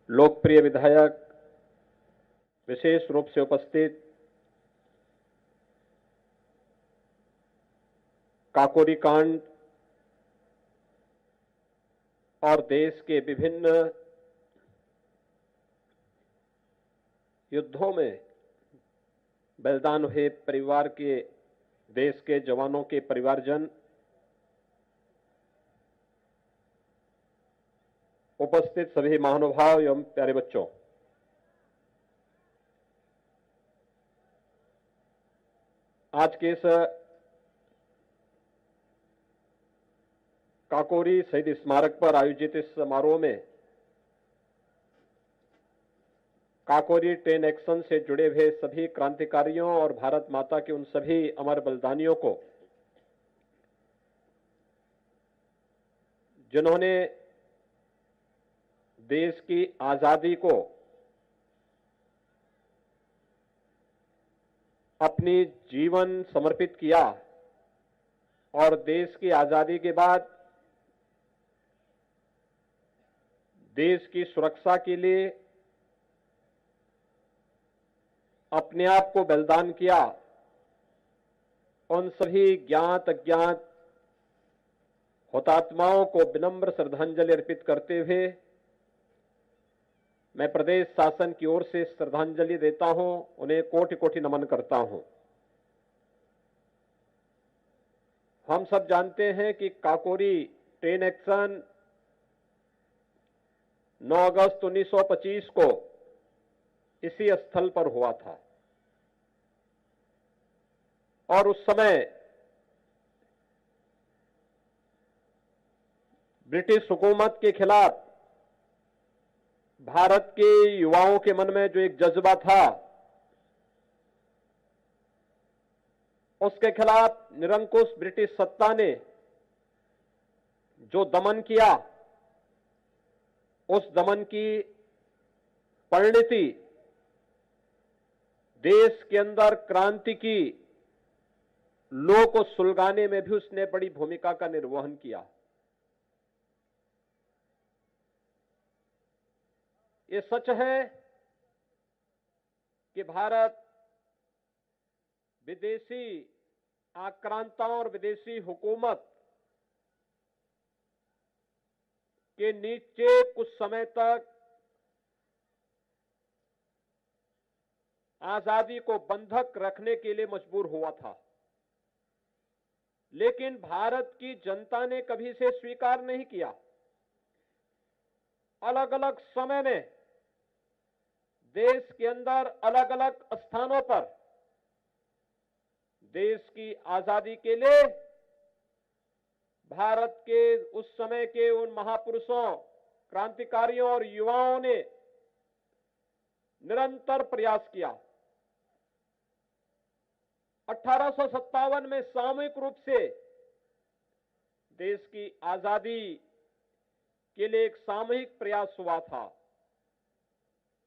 लोकप्रिय विधायक, विशेष रूप से उपस्थित काकोरी कांड और देश के विभिन्न युद्धों में बलिदान हुए परिवार के, देश के जवानों के परिवारजन, उपस्थित सभी महानुभाव एवं प्यारे बच्चों, आज के इस काकोरी शहीद स्मारक पर आयोजित इस समारोह में काकोरी ट्रेन एक्शन से जुड़े हुए सभी क्रांतिकारियों और भारत माता के उन सभी अमर बलिदानियों को, जिन्होंने देश की आजादी को अपनी जीवन समर्पित किया और देश की आजादी के बाद देश की सुरक्षा के लिए अपने आप को बलिदान किया, उन सभी ज्ञात अज्ञात हुतात्माओं को विनम्र श्रद्धांजलि अर्पित करते हुए मैं प्रदेश शासन की ओर से श्रद्धांजलि देता हूं, उन्हें कोटि कोटि नमन करता हूं। हम सब जानते हैं कि काकोरी ट्रेन एक्शन 9 अगस्त 1925 को इसी स्थल पर हुआ था और उस समय ब्रिटिश हुकूमत के खिलाफ भारत के युवाओं के मन में जो एक जज्बा था, उसके खिलाफ निरंकुश ब्रिटिश सत्ता ने जो दमन किया, उस दमन की परिणति देश के अंदर क्रांति की लौ को सुलगाने में भी उसने बड़ी भूमिका का निर्वहन किया। ये सच है कि भारत विदेशी आक्रांताओं और विदेशी हुकूमत के नीचे कुछ समय तक आजादी को बंधक रखने के लिए मजबूर हुआ था, लेकिन भारत की जनता ने कभी इसे स्वीकार नहीं किया। अलग अलग समय में देश के अंदर अलग अलग स्थानों पर देश की आजादी के लिए भारत के उस समय के उन महापुरुषों, क्रांतिकारियों और युवाओं ने निरंतर प्रयास किया। 1857 में सामूहिक रूप से देश की आजादी के लिए एक सामूहिक प्रयास हुआ था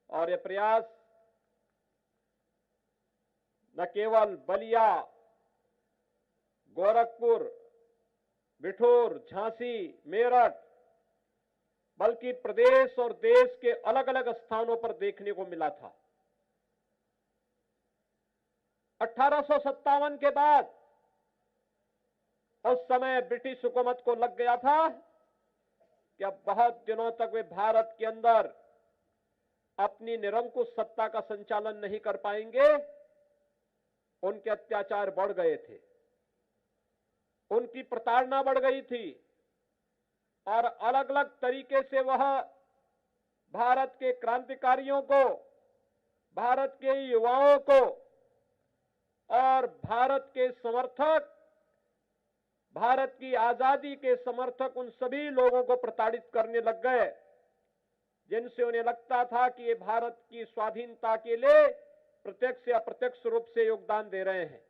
और यह प्रयास न केवल बलिया, गोरखपुर, बिठूर, झांसी, मेरठ, बल्कि प्रदेश और देश के अलग अलग स्थानों पर देखने को मिला था। 1857 के बाद उस समय ब्रिटिश हुकूमत को लग गया था कि अब बहुत दिनों तक वे भारत के अंदर अपनी निरंकुश सत्ता का संचालन नहीं कर पाएंगे। उनके अत्याचार बढ़ गए थे, उनकी प्रताड़ना बढ़ गई थी और अलग अलग तरीके से वह भारत के क्रांतिकारियों को, भारत के युवाओं को और भारत के समर्थक, भारत की आजादी के समर्थक उन सभी लोगों को प्रताड़ित करने लग गए जिनसे उन्हें लगता था कि ये भारत की स्वाधीनता के लिए प्रत्यक्ष या अप्रत्यक्ष रूप से योगदान दे रहे हैं।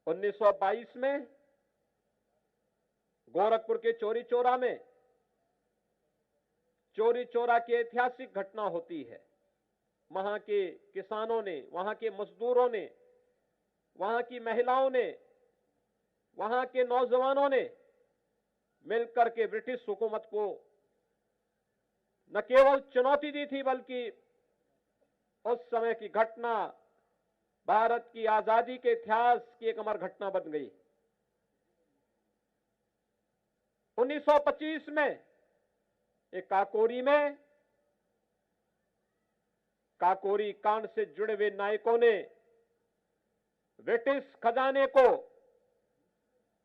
1922 में गोरखपुर के चौरी चौरा में चौरी चौरा की ऐतिहासिक घटना होती है। वहां के किसानों ने, वहां के मजदूरों ने, वहां की महिलाओं ने, वहां के नौजवानों ने मिलकर के ब्रिटिश हुकूमत को न केवल चुनौती दी थी, बल्कि उस समय की घटना भारत की आजादी के इतिहास की एक अमर घटना बन गई। 1925 में एक काकोरी कांड से जुड़े हुए नायकों ने ब्रिटिश खजाने को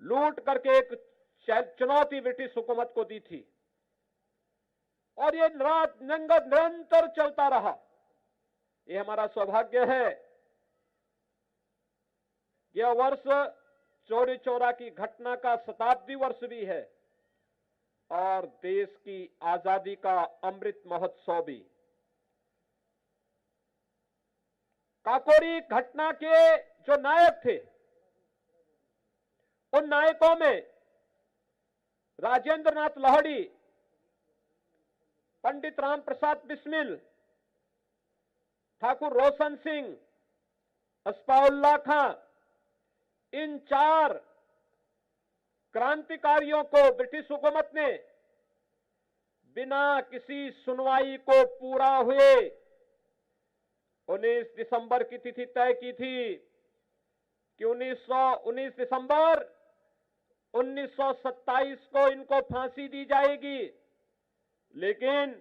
लूट करके एक चुनौती ब्रिटिश हुकूमत को दी थी, और ये रात निरंतर चलता रहा। ये हमारा सौभाग्य है, यह वर्ष चौरी चौरा की घटना का शताब्दी वर्ष भी है और देश की आजादी का अमृत महोत्सव भी। काकोरी घटना के जो नायक थे, उन नायकों में राजेंद्र नाथ लाहिड़ी, पंडित राम प्रसाद बिस्मिल, ठाकुर रोशन सिंह, अस्फाउल्लाह खां, इन 4 क्रांतिकारियों को ब्रिटिश हुकूमत ने बिना किसी सुनवाई को पूरा हुए 19 दिसंबर की तिथि तय की थी कि 19 दिसंबर 1927 को इनको फांसी दी जाएगी, लेकिन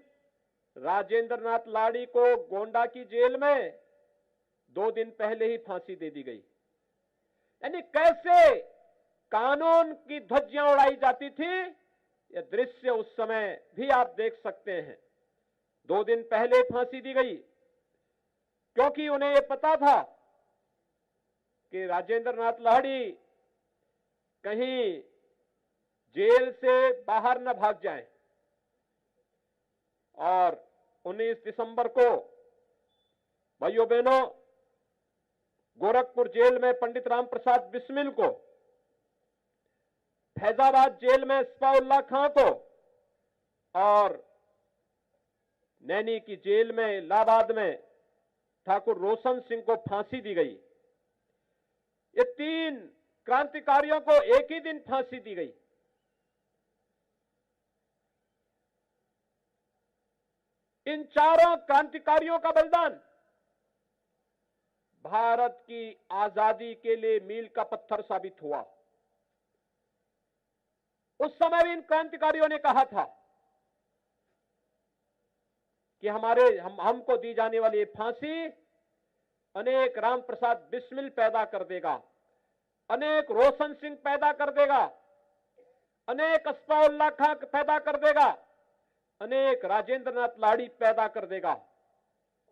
राजेंद्र नाथ लाहिड़ी को गोंडा की जेल में 2 दिन पहले ही फांसी दे दी गई। यानी कैसे कानून की ध्वजियां उड़ाई जाती थी, यह दृश्य उस समय भी आप देख सकते हैं। 2 दिन पहले फांसी दी गई, क्योंकि उन्हें यह पता था कि राजेंद्र नाथ लाहिड़ी कहीं जेल से बाहर न भाग जाएं। और 19 दिसंबर को भाइयों बहनों, गोरखपुर जेल में पंडित राम प्रसाद बिस्मिल को, फैजाबाद जेल में अस्फाउल्लाह खां को और नैनी की जेल में इलाहाबाद में ठाकुर रोशन सिंह को फांसी दी गई। ये 3 क्रांतिकारियों को एक ही दिन फांसी दी गई। इन 4 क्रांतिकारियों का बलिदान भारत की आजादी के लिए मील का पत्थर साबित हुआ। उस समय भी इन क्रांतिकारियों ने कहा था कि हमको दी जाने वाली फांसी अनेक राम प्रसाद बिस्मिल पैदा कर देगा, अनेक रोशन सिंह पैदा कर देगा, अनेक अस्फाउल्लाह खां पैदा कर देगा, अनेक राजेंद्र नाथ लाहिड़ी पैदा कर देगा।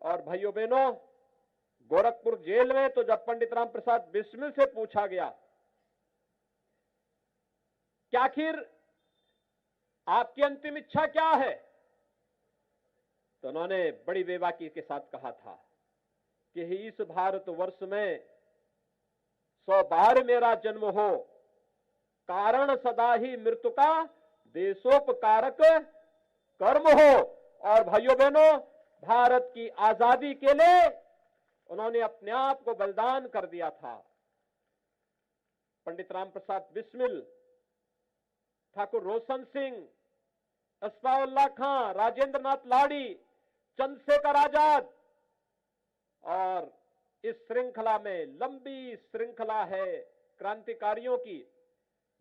और भाइयों बहनों, गोरखपुर जेल में तो जब पंडित राम प्रसाद बिस्मिल से पूछा गया कि आखिर आपकी अंतिम इच्छा क्या है, तो उन्होंने बड़ी बेबाकी के साथ कहा था कि इस भारतवर्ष में 100 बार मेरा जन्म हो, कारण सदा ही मृत्यु का देशोपकारक कर्म हो। और भाइयों बहनों, भारत की आजादी के लिए उन्होंने अपने आप को बलिदान कर दिया था। पंडित राम प्रसाद बिस्मिल, ठाकुर रोशन सिंह, अस्फाउल्लाह खां, राजेंद्र नाथ लाहिड़ी, चंद्रशेखर आजाद, और इस श्रृंखला में लंबी श्रृंखला है क्रांतिकारियों की,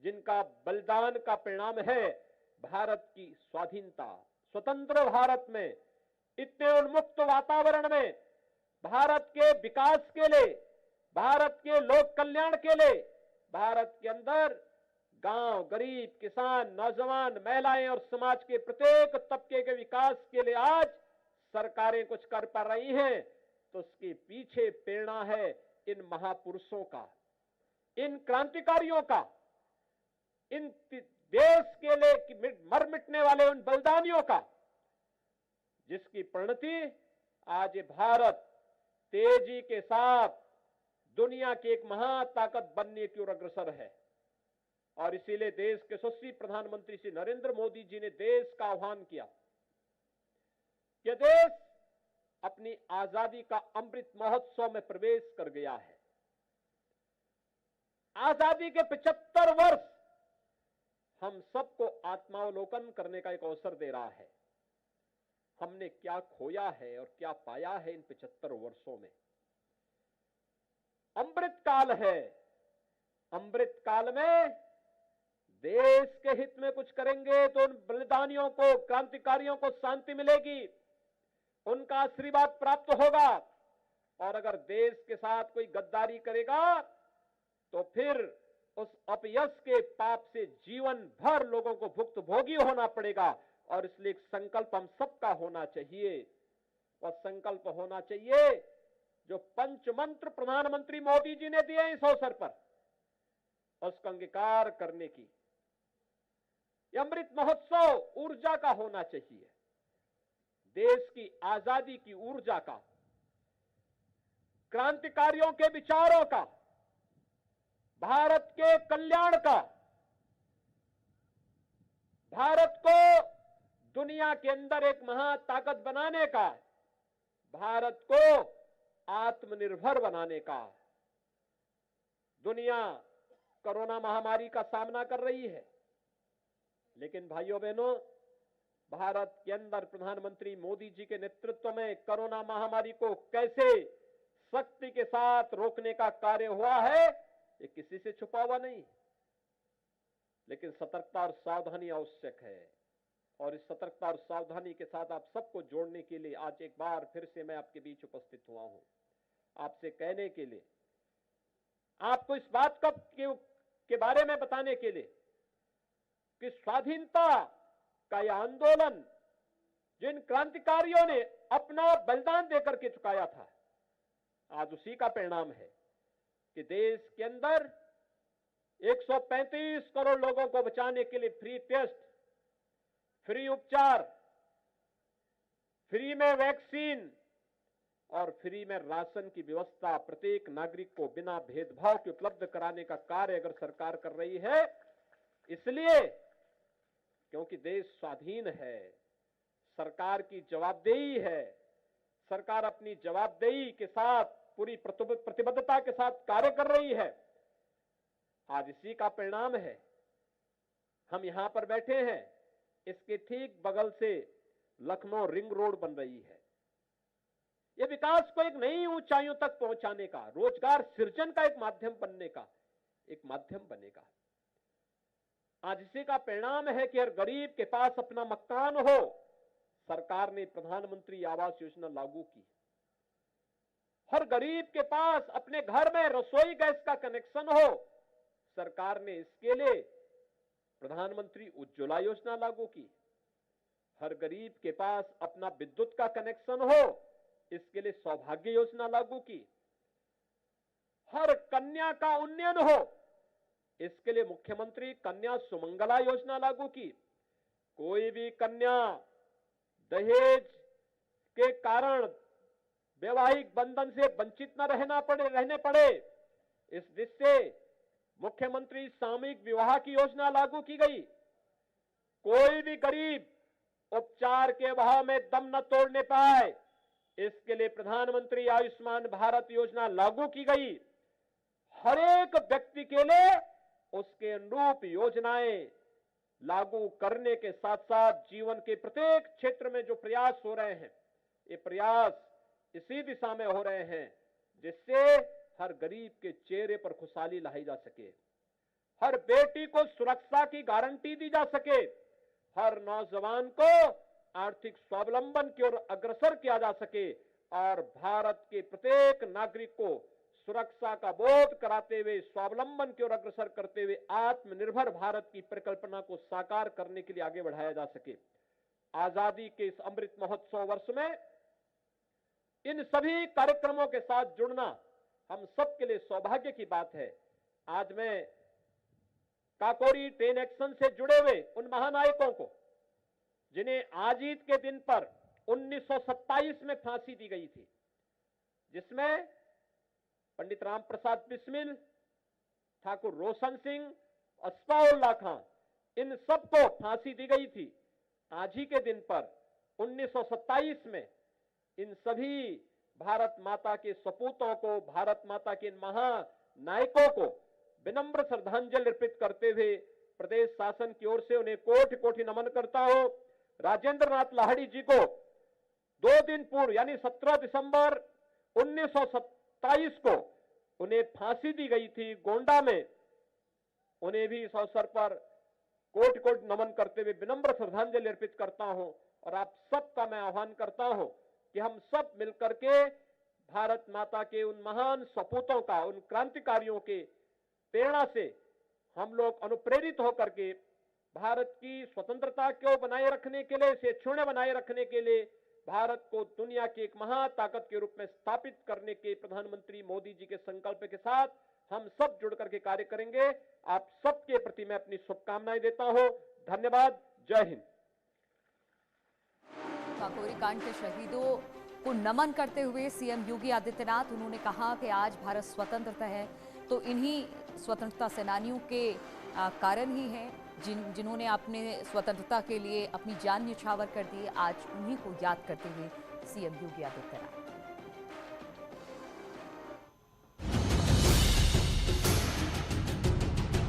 जिनका बलिदान का परिणाम है भारत की स्वाधीनता। स्वतंत्र भारत में, इतने उन्मुक्त वातावरण में, भारत के विकास के लिए, भारत के लोक कल्याण के लिए, भारत के अंदर गांव, गरीब, किसान, नौजवान, महिलाएं और समाज के प्रत्येक तबके के विकास के लिए आज सरकारें कुछ कर पा रही हैं, तो उसके पीछे प्रेरणा है इन महापुरुषों का, इन क्रांतिकारियों का, इन देश के लिए मर मिटने वाले उन बलिदानियों का, जिसकी परिणति आज भारत तेजी के साथ दुनिया की एक महाताकत बनने की ओर अग्रसर है। और इसीलिए देश के यशस्वी प्रधानमंत्री श्री नरेंद्र मोदी जी ने देश का आह्वान किया कि देश अपनी आजादी का अमृत महोत्सव में प्रवेश कर गया है। आजादी के 75 वर्ष हम सबको आत्मावलोकन करने का एक अवसर दे रहा है। हमने क्या खोया है और क्या पाया है इन 75 वर्षों में। अमृत काल है। अमृत काल में देश के हित में कुछ करेंगे तो उन बलिदानियों को, क्रांतिकारियों को शांति मिलेगी, उनका आशीर्वाद प्राप्त होगा। और अगर देश के साथ कोई गद्दारी करेगा तो फिर उस अपयश के पाप से जीवन भर लोगों को भुक्तभोगी होना पड़ेगा। और इसलिए एक संकल्प हम सबका होना चाहिए। वह संकल्प होना चाहिए जो पंचमंत्र प्रधानमंत्री मोदी जी ने दिए इस अवसर पर, उसका अंगीकार करने की। यह अमृत महोत्सव ऊर्जा का होना चाहिए, देश की आजादी की ऊर्जा का, क्रांतिकारियों के विचारों का, भारत के कल्याण का, भारत को दुनिया के अंदर एक महाताकत बनाने का, भारत को आत्मनिर्भर बनाने का। दुनिया कोरोना महामारी का सामना कर रही है, लेकिन भाइयों बहनों, भारत के अंदर प्रधानमंत्री मोदी जी के नेतृत्व में कोरोना महामारी को कैसे शक्ति के साथ रोकने का कार्य हुआ है, ये किसी से छुपा हुआ नहीं। लेकिन सतर्कता और सावधानी आवश्यक है। और इस सतर्कता और सावधानी के साथ आप सबको जोड़ने के लिए आज एक बार फिर से मैं आपके बीच उपस्थित हुआ हूं, आपसे कहने के लिए, आपको इस बात के बारे में बताने के लिए कि स्वाधीनता का यह आंदोलन जिन क्रांतिकारियों ने अपना बलिदान देकर के चुकाया था, आज उसी का परिणाम है कि देश के अंदर 135 करोड़ लोगों को बचाने के लिए फ्री टेस्ट, फ्री उपचार, फ्री में वैक्सीन और फ्री में राशन की व्यवस्था प्रत्येक नागरिक को बिना भेदभाव के उपलब्ध कराने का कार्य अगर सरकार कर रही है, इसलिए क्योंकि देश स्वाधीन है, सरकार की जवाबदेही है, सरकार अपनी जवाबदेही के साथ पूरी प्रतिबद्धता के साथ कार्य कर रही है। आज इसी का परिणाम है। हम यहां पर बैठे हैं, इसके ठीक बगल से लखनऊ रिंग रोड बन रही है। यह विकास को एक नई ऊंचाइयों तक पहुंचाने का, रोजगार सृजन का एक माध्यम बनने का एक माध्यम बनेगा। आज इसी का परिणाम है कि हर गरीब के पास अपना मकान हो। सरकार ने प्रधानमंत्री आवास योजना लागू की। हर गरीब के पास अपने घर में रसोई गैस का कनेक्शन हो। सरकार ने इसके लिए प्रधानमंत्री उज्ज्वला योजना लागू की। हर गरीब के पास अपना विद्युत का कनेक्शन हो, इसके लिए सौभाग्य योजना लागू की। हर कन्या का उन्नयन हो, इसके लिए मुख्यमंत्री कन्या सुमंगला योजना लागू की। कोई भी कन्या दहेज के कारण वैवाहिक बंधन से वंचित न रहने पड़े, इस दृष्टि से मुख्यमंत्री सामूहिक विवाह की योजना लागू की गई। कोई भी गरीब उपचार के अभाव में दम न तोड़ने पाए, इसके लिए प्रधानमंत्री आयुष्मान भारत योजना लागू की गई। हर एक व्यक्ति के लिए उसके अनुरूप योजनाएं लागू करने के साथ साथ जीवन के प्रत्येक क्षेत्र में जो प्रयास हो रहे हैं, ये प्रयास इसी दिशा में हो रहे हैं जिससे हर गरीब के चेहरे पर खुशहाली लाई जा सके, हर बेटी को सुरक्षा की गारंटी दी जा सके, हर नौजवान को आर्थिक स्वावलंबन की ओर अग्रसर किया जा सके और भारत के प्रत्येक नागरिक को सुरक्षा का बोध कराते हुए, स्वावलंबन की ओर अग्रसर करते हुए आत्मनिर्भर भारत की परिकल्पना को साकार करने के लिए आगे बढ़ाया जा सके। आजादी के इस अमृत महोत्सव वर्ष में इन सभी कार्यक्रमों के साथ जुड़ना हम सबके लिए सौभाग्य की बात है। आज मैं काकोरी ट्रेन एक्शन से जुड़े हुए उन महानायकों को, जिन्हें आजीत के दिन पर 1927 में फांसी दी गई थी, जिसमें पंडित राम प्रसाद बिस्मिल, ठाकुर रोशन सिंह, अस्फाउल्लाह खां, इन सबको फांसी दी गई थी। आज ही के दिन पर 1927 में इन सभी भारत माता के सपूतों को, भारत माता के इन महानायकों को विनम्र श्रद्धांजलि अर्पित करते हुए प्रदेश शासन की ओर से उन्हें कोटि कोटि नमन करता हूं। राजेंद्र नाथ लाहिड़ी जी को 2 दिन पूर्व यानी 17 दिसंबर 1927 को उन्हें फांसी दी गई थी गोंडा में। उन्हें भी इस अवसर पर कोटि कोटि नमन करते हुए विनम्र श्रद्धांजलि अर्पित करता हूं और आप सबका मैं आह्वान करता हूं कि हम सब मिलकर के भारत माता के उन महान सपूतों का, उन क्रांतिकारियों के प्रेरणा से हम लोग अनुप्रेरित होकर के भारत की स्वतंत्रता को बनाए रखने के लिए, इसे क्षुण्ण बनाए रखने के लिए, भारत को दुनिया की एक महाताकत के रूप में स्थापित करने के प्रधानमंत्री मोदी जी के संकल्प के साथ हम सब जुड़ करके कार्य करेंगे। आप सबके प्रति मैं अपनी शुभकामनाएं देता हूं। धन्यवाद। जय हिंद। काकोरी कांड के शहीदों को नमन करते हुए सीएम योगी आदित्यनाथ, उन्होंने कहा कि आज भारत स्वतंत्र है तो इन्हीं स्वतंत्रता सेनानियों के कारण ही है जिन्होंने अपने स्वतंत्रता के लिए अपनी जान न्यौछावर कर दी। आज उन्हीं को याद करते हुए सीएम योगी आदित्यनाथ।